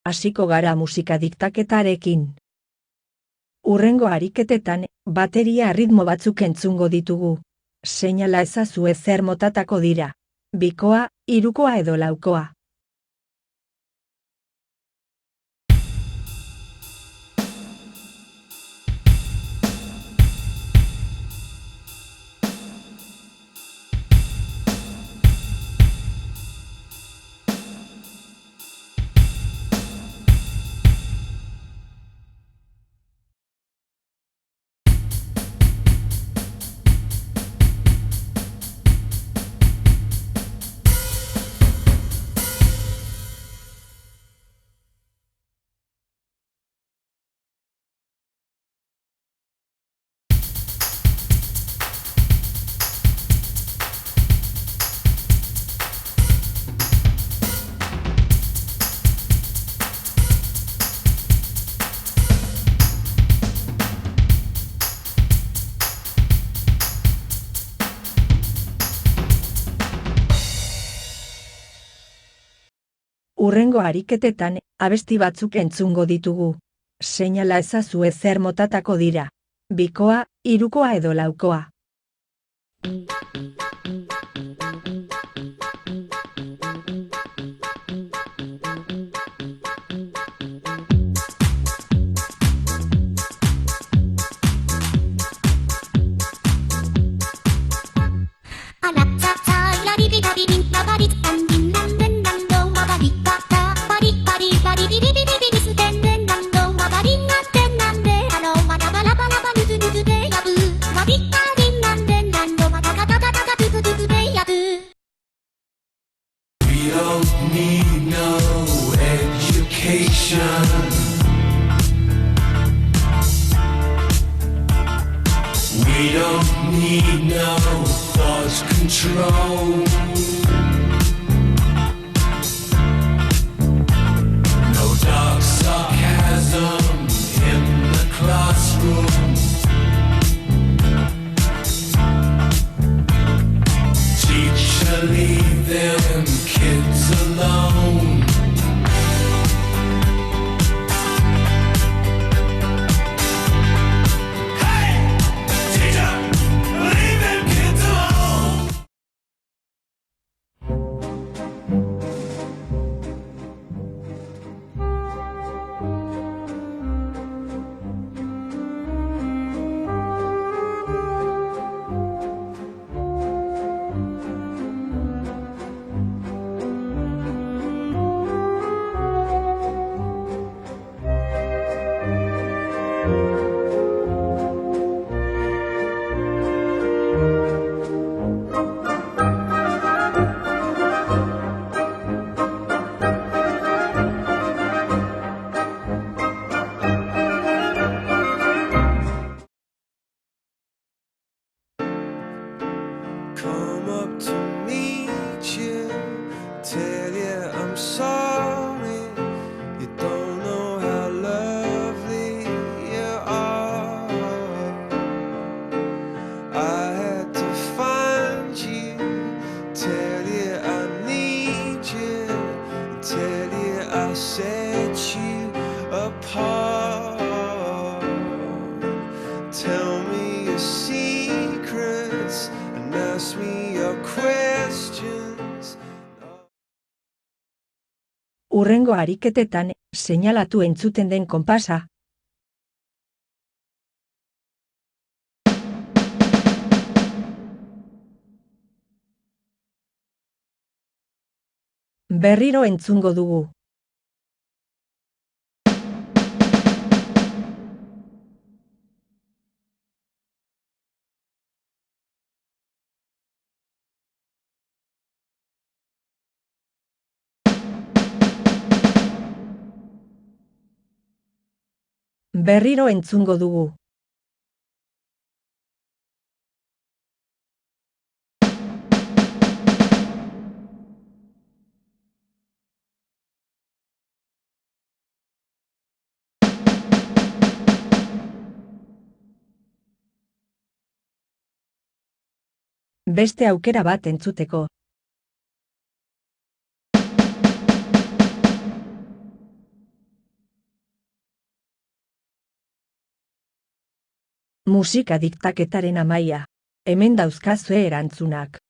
hasiko gara musika diktaketarekin. Hurrengo ariketetan, bateria erritmo batzuk entzungo ditugu. Seinala ezazue zer motatako dira. Bikoa, hirukoa edo laukoa. Hurrengo ariketetan, abesti batzuk entzungo ditugu. Seinala ezazue zer motatako dira. Bikoa, hirukoa edo laukoa. We don't need no education. We don't need no thought control. No dark sarcasm in the classroom. Teacher, leave them kids alone. Hey! Teacher, leave them kids alone. Come up to meet you, tell you I'm sorry. You don't know how lovely you are. I had to find you, tell you I need you, tell you I set you apart. Tell me your secrets and ask me your questions. Hurrengo ariketetan, seinalatu entzuten den konpasa. Berriro entzungo dugu. Berriro entzungo dugu. Beste aukera bat entzuteko. Musika diktaketaren amaia. Hemen dauzkazue erantzunak.